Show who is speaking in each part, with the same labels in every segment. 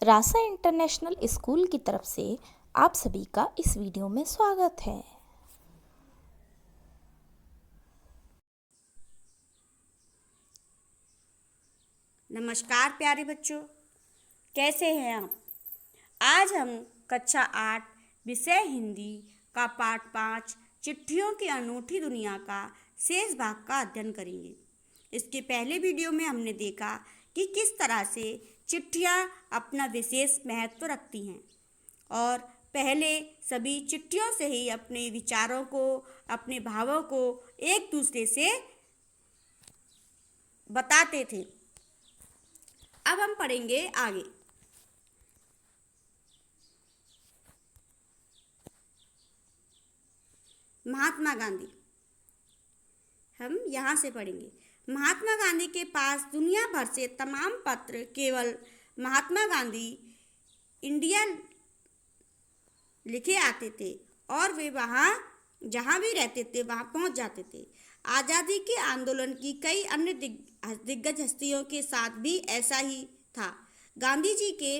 Speaker 1: रासा international school की तरफ से आप सभी का इस वीडियो में स्वागत है।
Speaker 2: नमस्कार प्यारे बच्चों, कैसे हैं आप। आज हम कक्षा 8 विषय हिंदी का पाठ 5 चिट्ठियों की अनूठी दुनिया का शेष भाग का अध्ययन करेंगे। इसके पहले वीडियो में हमने देखा कि किस तरह से चिट्ठियाँ अपना विशेष महत्व रखती हैं और पहले सभी चिट्ठियों से ही अपने विचारों को, अपने भावों को एक दूसरे से बताते थे। अब हम पढ़ेंगे आगे। महात्मा गांधी, हम यहाँ से पढ़ेंगे। महात्मा गांधी के पास दुनिया भर से तमाम पत्र केवल महात्मा गांधी इंडिया लिखे आते थे और वे वहाँ जहाँ भी रहते थे वहाँ पहुँच जाते थे। आज़ादी के आंदोलन की कई अन्य दिग्गज हस्तियों के साथ भी ऐसा ही था। गांधी जी के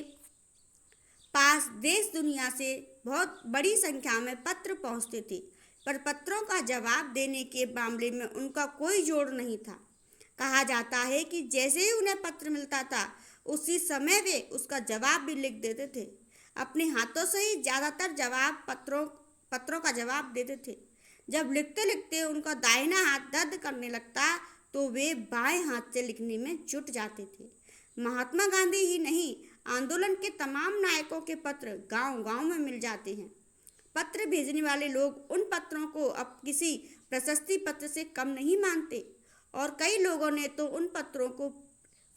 Speaker 2: पास देश दुनिया से बहुत बड़ी संख्या में पत्र पहुँचते थे, पर पत्रों का जवाब देने के मामले में उनका कोई जोड़ नहीं था। कहा जाता है कि जैसे ही उन्हें पत्र मिलता था उसी समय वे उसका जवाब भी लिख देते थे। अपने हाथों से ही ज़्यादातर जवाब पत्रों का जवाब देते थे। जब लिखते लिखते उनका दाहिना हाथ दर्द करने लगता तो वे बाएं हाथ से लिखने में जुट जाते थे। महात्मा गांधी ही नहीं, आंदोलन के तमाम नायकों के पत्र गांव-गांव में मिल जाते हैं। पत्र भेजने वाले लोग उन पत्रों को अब किसी प्रशस्ति पत्र से कम नहीं मानते और कई लोगों ने तो उन पत्रों को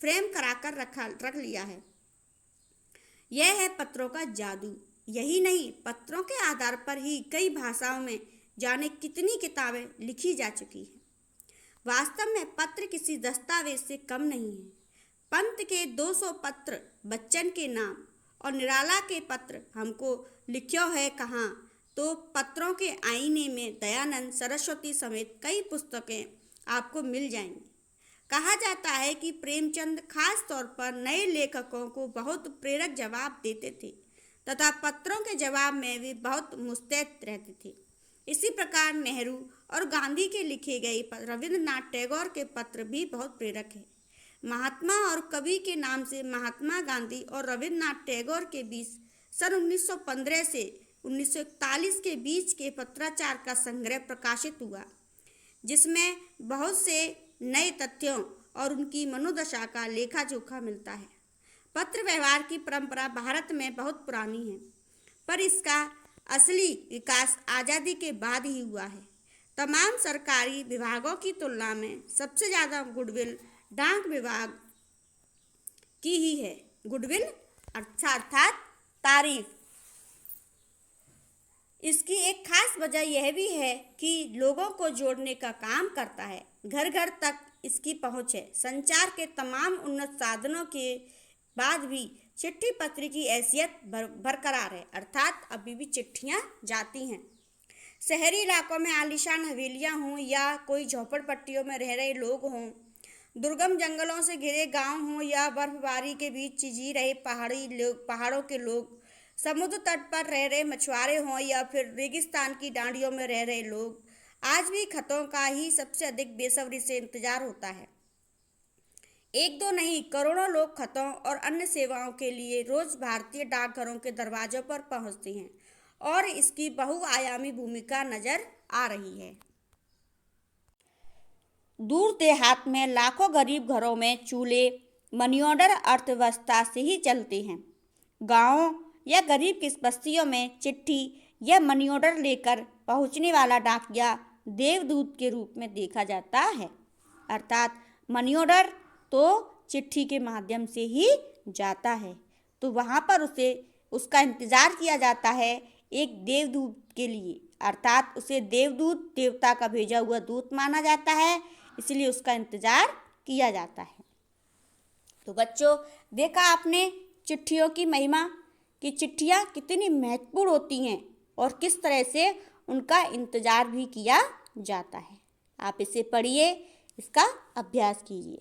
Speaker 2: फ्रेम कराकर रख लिया है। यह है पत्रों का जादू। यही नहीं, पत्रों के आधार पर ही कई भाषाओं में जाने कितनी किताबें लिखी जा चुकी हैं। वास्तव में पत्र किसी दस्तावेज से कम नहीं है। पंत के 200 पत्र बच्चन के नाम और निराला के पत्र हमको लिख्यो है कहाँ, तो पत्रों के आईने में दयानंद सरस्वती समेत कई पुस्तकें आपको मिल जाएंगी। कहा जाता है कि प्रेमचंद खास तौर पर नए लेखकों को बहुत प्रेरक जवाब देते थे तथा पत्रों के जवाब में वे बहुत मुस्तैद रहते थे। इसी प्रकार नेहरू और गांधी के लिखे गए रविंद्रनाथ टैगोर के पत्र भी बहुत प्रेरक हैं। महात्मा और कवि के नाम से महात्मा गांधी और रविंद्रनाथ टैगोर के बीच सन 1915 से 1941 के बीच के पत्राचार का संग्रह प्रकाशित हुआ, जिसमें बहुत से नए तथ्यों और उनकी मनोदशा का लेखा जोखा मिलता है। पत्र व्यवहार की परंपरा भारत में बहुत पुरानी है, पर इसका असली विकास आज़ादी के बाद ही हुआ है। तमाम सरकारी विभागों की तुलना में सबसे ज़्यादा गुडविल डाक विभाग की ही है। गुडविल अर्थात तारीफ। इसकी एक खास वजह यह भी है कि लोगों को जोड़ने का काम करता है। घर घर तक इसकी पहुंच है। संचार के तमाम उन्नत साधनों के बाद भी चिट्ठी पत्र की हैसियत बरकरार है, अर्थात अभी भी चिट्ठियां जाती हैं। शहरी इलाकों में आलीशान हवेलियां हों या कोई झोपड़पट्टियों में रह रहे लोग हों, दुर्गम जंगलों से घिरे गांव हों या बर्फबारी के बीच जी रहे पहाड़ों के लोग, समुद्र तट पर रह रहे मछुआरे हों या फिर रेगिस्तान की डांडियों में रह रहे लोग, आज भी खतों का ही सबसे अधिक बेसब्री से इंतजार होता है। एक दो नहीं, करोड़ों लोग खतों और अन्य सेवाओं के लिए रोज भारतीय डाकघरों के दरवाजों पर पहुंचते हैं और इसकी बहुआयामी भूमिका नजर आ रही है। दूर देहात में लाखों गरीब घरों में चूल्हे मनी ऑर्डर अर्थव्यवस्था से ही चलते हैं। गाँवों या गरीब किस बस्तियों में चिट्ठी या मनी ऑर्डर लेकर पहुंचने वाला डाकिया देवदूत के रूप में देखा जाता है, अर्थात मनी ऑर्डर तो चिट्ठी के माध्यम से ही जाता है, तो वहाँ पर उसका इंतज़ार किया जाता है एक देवदूत के लिए, अर्थात उसे देवदूत देवता का भेजा हुआ दूत माना जाता है, इसलिए उसका इंतज़ार किया जाता है। तो बच्चों, देखा आपने चिट्ठियों की महिमा कि चिट्ठियाँ कितनी महत्वपूर्ण होती हैं और किस तरह से उनका इंतज़ार भी किया जाता है। आप इसे पढ़िए, इसका अभ्यास कीजिए।